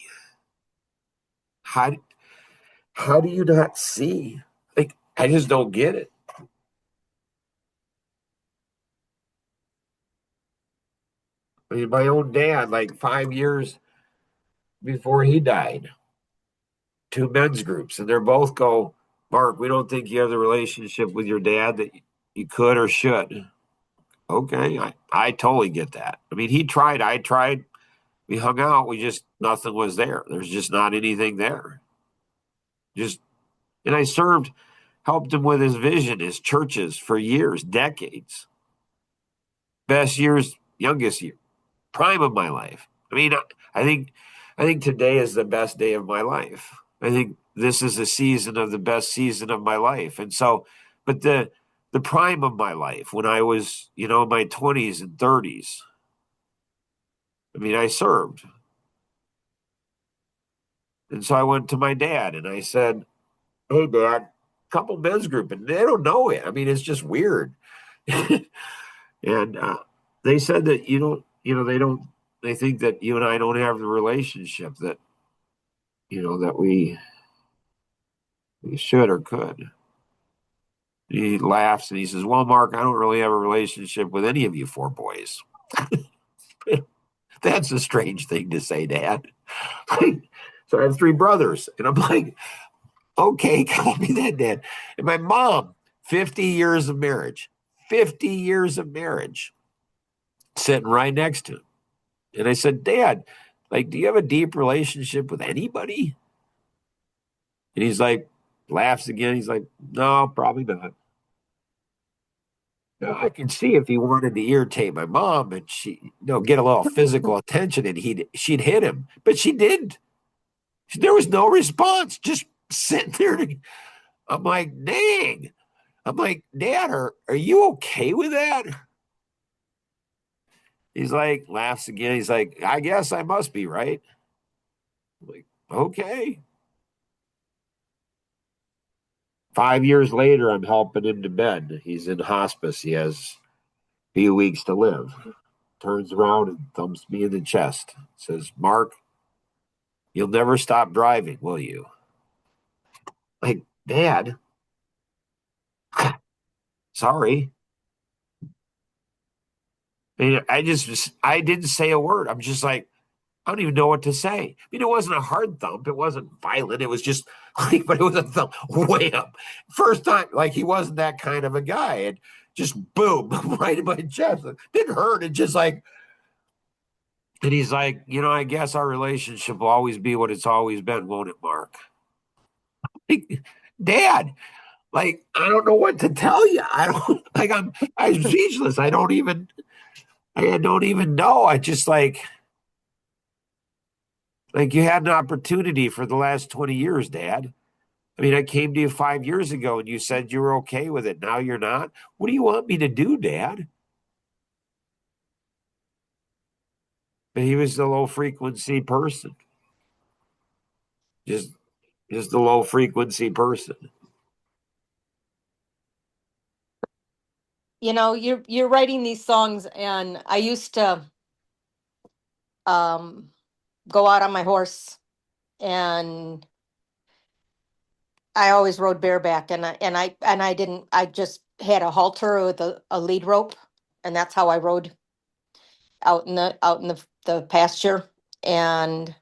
How do you not see? Like, I just don't get it. I mean, my own dad, like 5 years before he died, two men's groups, and they're both go, Mark, we don't think you have the relationship with your dad that you could or should. okay, I totally get that. I mean, he tried, I tried, we hung out, nothing was there. There's just not anything there. Just, and I helped him with his vision, his churches for years, decades. Best years, youngest year, prime of my life. I mean, I think, I think today is the best day of my life. I think this is the season of the best season of my life. And so, but the prime of my life when I was, in my 20s and 30s, I mean, I served. And so I went to my dad and I said, "Hey, Dad, couple men's group," and they don't know it. I mean, it's just weird. And they said that they don't. They think that you and I don't have the relationship that that we should or could. He laughs and he says, "Well, Mark, I don't really have a relationship with any of you four boys." That's a strange thing to say, Dad. So I have three brothers, and I'm like, okay, copy that, Dad. And my mom, 50 years of marriage, 50 years of marriage, sitting right next to him. And I said, "Dad, like, do you have a deep relationship with anybody?" And he's like, laughs again. He's like, "No, probably not." Now, I can see if he wanted to irritate my mom and get a little physical attention, and she'd hit him, but she didn't. There was no response, just sitting there. I'm like, dang. I'm like, "Dad, are you okay with that?" He's like, laughs again. He's like, "I guess I must be, right?" I'm like, okay. 5 years later, I'm helping him to bed. He's in hospice. He has a few weeks to live. Turns around and thumps me in the chest. Says, "Mark, you'll never stop driving, will you?" Like, "Dad, sorry." I mean, I didn't say a word. I'm just like, I don't even know what to say. I mean, it wasn't a hard thump. It wasn't violent. It was just like, but it was a thump. Wham. First time, like he wasn't that kind of a guy. And just boom, right in my chest. It didn't hurt. It just like, and he's like, "I guess our relationship will always be what it's always been, won't it, Mark?" Like, Dad, like, I don't know what to tell you. I don't like, I'm speechless. I don't even know. I just like you had an opportunity for the last 20 years, Dad. I mean, I came to you 5 years ago and you said you were okay with it. Now you're not. What do you want me to do, Dad? But he was the low frequency person. Just just the low frequency person. You're writing these songs, and I used to um go out on my horse, and I always rode bareback, and I just had a halter with a lead rope, and that's how I rode out in the pasture. And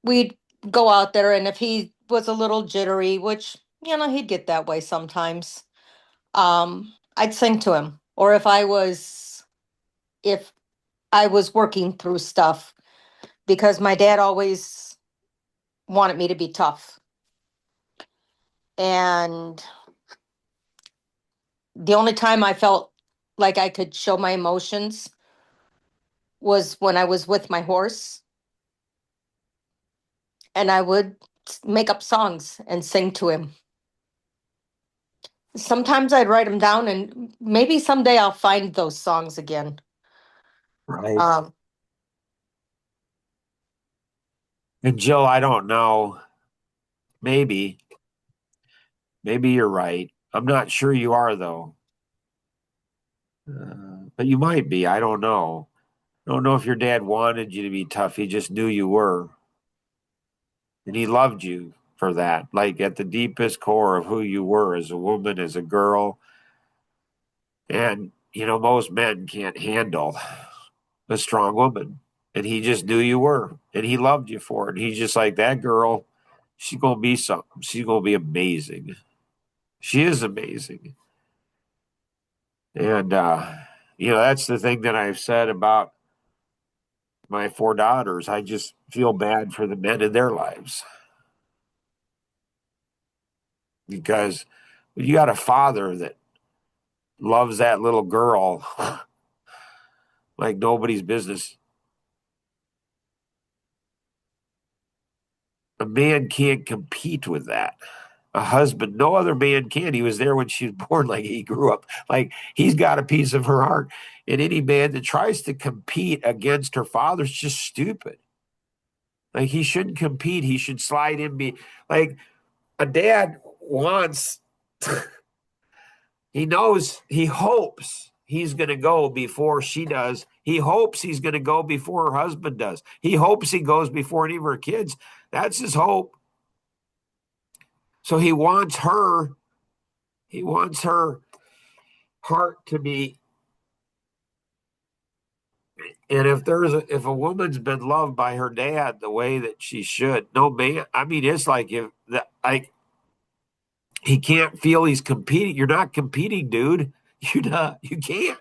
we'd go out there, and if he was a little jittery, which he'd get that way sometimes, I'd sing to him. Or if I was working through stuff, because my dad always wanted me to be tough. And the only time I felt like I could show my emotions was when I was with my horse, and I would make up songs and sing to him. Sometimes I'd write them down, and maybe someday I'll find those songs again. Right. Um, And Jill, I don't know. Maybe, maybe you're right. I'm not sure you are though. But you might be. I don't know. I don't know if your dad wanted you to be tough. He just knew you were. And he loved you for that. Like at the deepest core of who you were as a woman, as a girl. And, most men can't handle a strong woman. And he just knew you were. And he loved you for it. And he's just like, that girl, she's going to be something. She's going to be amazing. She is amazing. And that's the thing that I've said about my 4 daughters. I just feel bad for the men in their lives because you got a father that loves that little girl like nobody's business. A man can't compete with that. A husband, no other man can. He was there when she was born, like he grew up. Like he's got a piece of her heart. And any man that tries to compete against her father is just stupid. Like he shouldn't compete. He should slide in. Like a dad wants, he knows, he hopes he's going to go before she does. He hopes he's going to go before her husband does. He hopes he goes before any of her kids. That's his hope. So he wants her heart to be. And if a woman's been loved by her dad the way that she should, no man. I mean, it's like he can't feel he's competing. You're not competing, dude. You're not. You can't.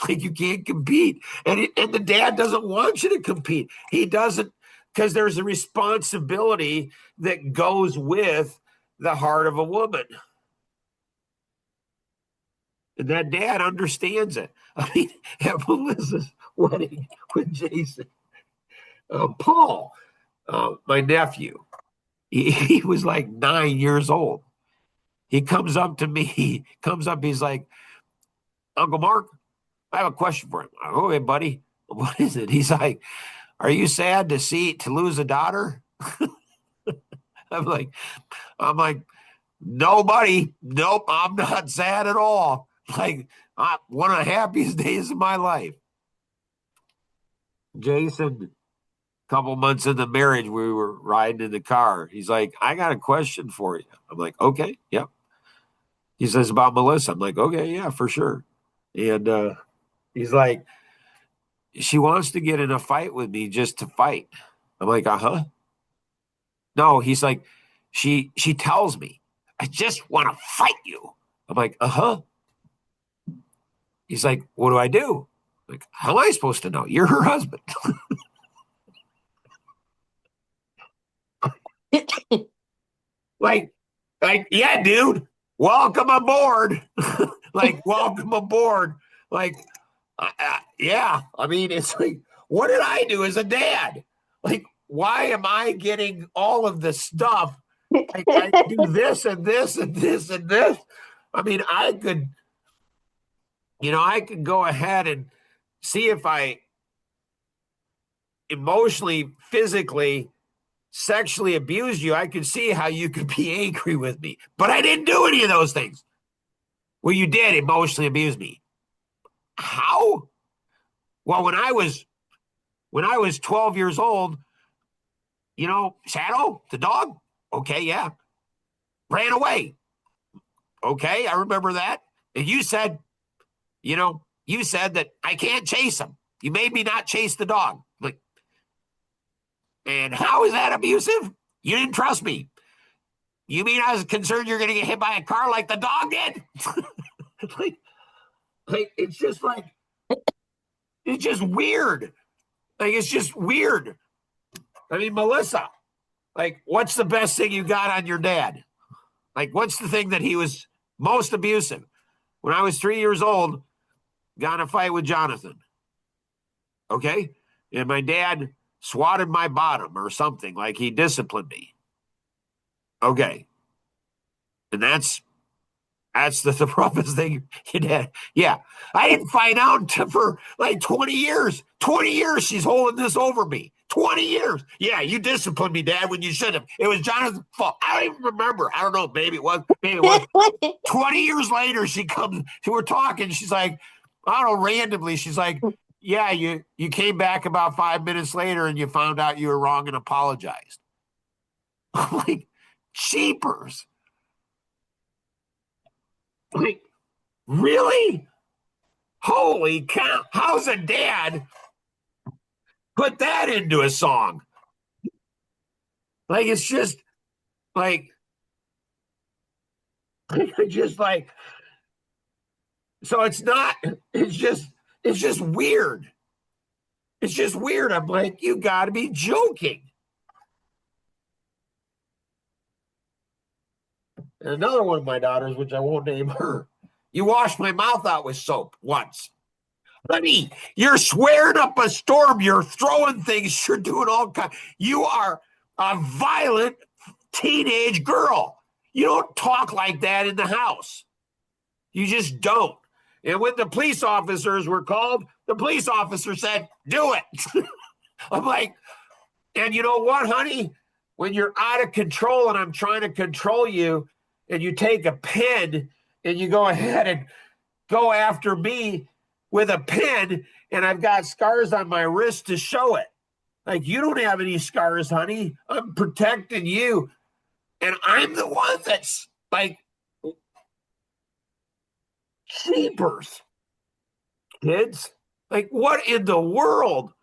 Like you can't compete. And the dad doesn't want you to compete. He doesn't, because there's a responsibility that goes with the heart of a woman. And that dad understands it. I mean, at Melissa's wedding with Jason, Paul, my nephew, he was like 9 years old. He comes up to me, he's like, Uncle Mark, I have a question for him. I go, hey, buddy, what is it? He's like, are you sad to lose a daughter? I'm like, no, buddy. Nope, I'm not sad at all. Like, one of the happiest days of my life. Jason, a couple months into marriage, we were riding in the car. He's like, I got a question for you. I'm like, okay, yep. He says about Melissa. I'm like, okay, yeah, for sure. And he's like, she wants to get in a fight with me just to fight. I'm like, uh-huh. No, he's like, she tells me, I just want to fight you. I'm like, uh-huh. He's like, what do I do? Like, how am I supposed to know? You're her husband. like, yeah, dude, welcome aboard. Like, welcome aboard. Like, yeah. I mean, it's like, what did I do as a dad? Like, why am I getting all of this stuff? I do this and this and this and this. I mean, I could go ahead and see if I emotionally, physically, sexually abused you. I could see how you could be angry with me, but I didn't do any of those things. Well, you did emotionally abuse me. How? Well, when I was 12 years old, Shadow, the dog, okay, yeah, ran away. Okay, I remember that. And you said that I can't chase him. You made me not chase the dog. Like, and how is that abusive? You didn't trust me. You mean I was concerned you're going to get hit by a car like the dog did? It's just weird. Like, it's just weird. I mean, Melissa, like, what's the best thing you got on your dad? Like, what's the thing that he was most abusive? When I was 3 years old, got in a fight with Jonathan. Okay? And my dad swatted my bottom or something, like he disciplined me. Okay. And that's the roughest thing you did. Yeah. I didn't find out for like 20 years. 20 years she's holding this over me. 20 years. Yeah, you disciplined me, Dad, when you should have. It was Jonathan's fault. I don't even remember. I don't know. Maybe it was. 20 years later, she comes, we're talking. She's like, I don't know, randomly, she's like, yeah, you came back about 5 minutes later and you found out you were wrong and apologized. I'm like, cheapers. Like, really? Holy cow. How's a dad put that into a song? Like, it's just like, just like, so it's just It's just weird. It's just weird. I'm like, you got to be joking. And another one of my daughters, which I won't name her, you washed my mouth out with soap once. Honey, you're swearing up a storm. You're throwing things. You're doing all kinds. You are a violent teenage girl. You don't talk like that in the house. You just don't. And when the police officers were called, the police officer said, do it. I'm like, and you know what, honey? When you're out of control and I'm trying to control you, and you take a pen and you go ahead and go after me with a pen, and I've got scars on my wrist to show it. Like, you don't have any scars, honey. I'm protecting you. And I'm the one that's like, jeepers, kids. Like, what in the world?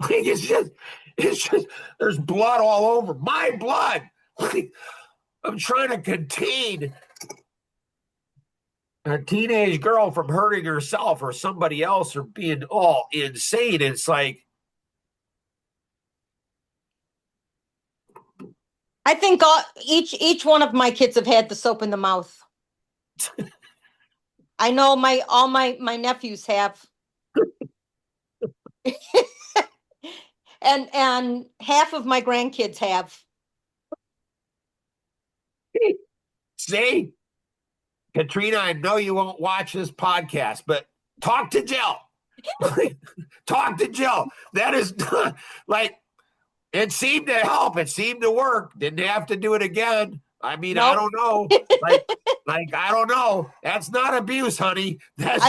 Like, it's just, there's blood all over. My blood. Like, I'm trying to contain a teenage girl from hurting herself or somebody else or being all insane. It's like, I think each one of my kids have had the soap in the mouth. I know all my nephews have. and half of my grandkids have. see, Katrina, I know you won't watch this podcast, but talk to Jill. Talk to Jill. That is like, it seemed to help. It seemed to work. Didn't have to do it again. I mean, I Nope. don't know. Like I don't know. That's not abuse, honey. That's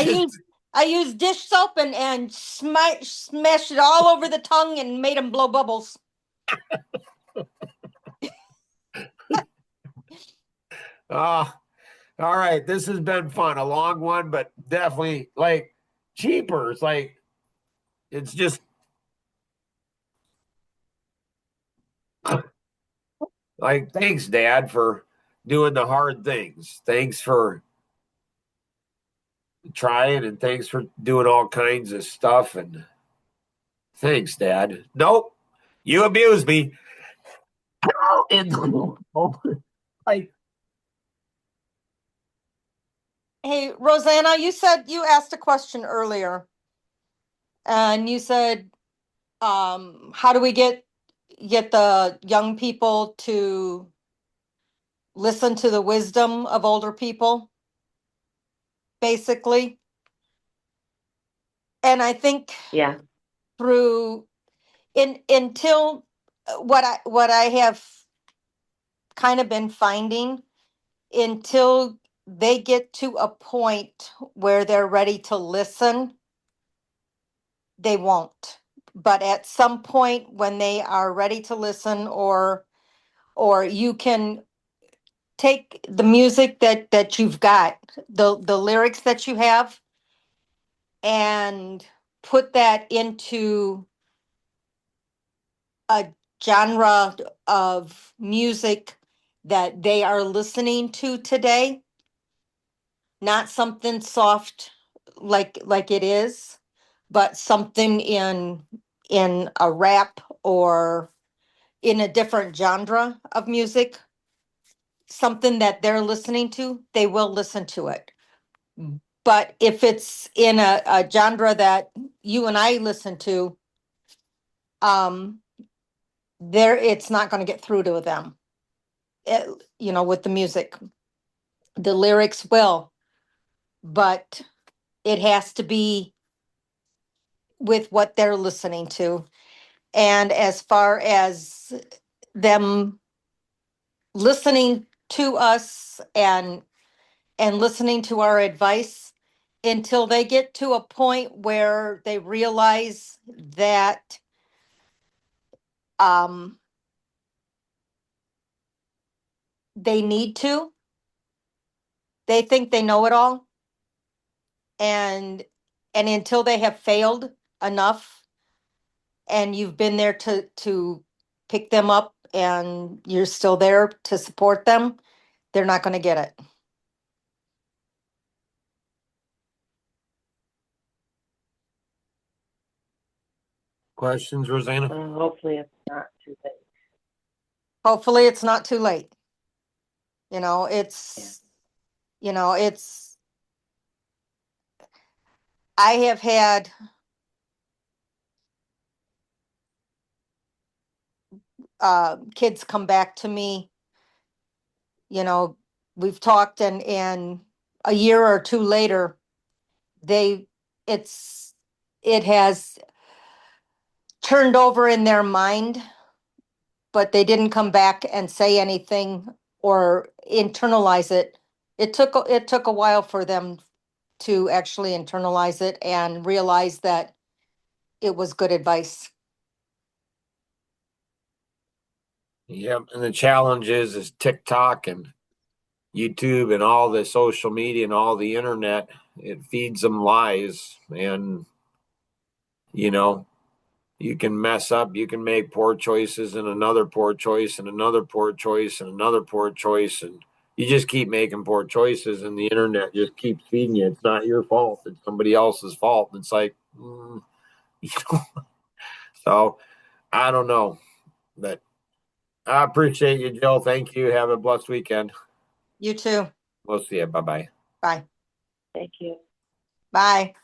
I used dish soap and smashed it all over the tongue and made them blow bubbles. all right. This has been fun. A long one, but definitely like cheapers. Like, it's just like, thanks, Dad, for doing the hard things. Thanks for trying, and thanks for doing all kinds of stuff. And thanks, Dad. Nope, you abused me. Like, Hey, Rosanna, you said you asked a question earlier, and you said, how do we get the young people to listen to the wisdom of older people, basically? And I think Yeah. through until what I have kind of been finding, until they get to a point where they're ready to listen, they won't. But at some point when they are ready to listen, or you can take the music that you've got, the lyrics that you have, and put that into a genre of music that they are listening to today, not something soft like it is, but something in a rap or in a different genre of music, something that they're listening to, they will listen to it. But if it's in a genre that you and I listen to, there it's not going to get through to them. With the music, the lyrics will, but it has to be with what they're listening to. And as far as them listening to us and listening to our advice, until they get to a point where they realize that they need to, they think they know it all, and until they have failed enough and you've been there to pick them up and you're still there to support them, they're not going to get it. questions, Rosanna? Hopefully it's not too late. Hopefully it's not too late. You know, it's, you know, it's, I have had kids come back to me, you know, we've talked and a year or two later, they, it has turned over in their mind, but they didn't come back and say anything or internalize it. It took a while for them to actually internalize it and realize that it was good advice. Yep. And the challenge is TikTok and YouTube and all the social media and all the internet. It feeds them lies. And, you know, you can mess up, you can make poor choices and another poor choice and another poor choice and another poor choice. And you just keep making poor choices and the internet just keeps feeding you. It's not your fault. It's somebody else's fault. It's like, you know, so I don't know, but I appreciate you, Jill. Thank you. Have a blessed weekend. You too. We'll see you. Bye-bye. Bye. Thank you. Bye.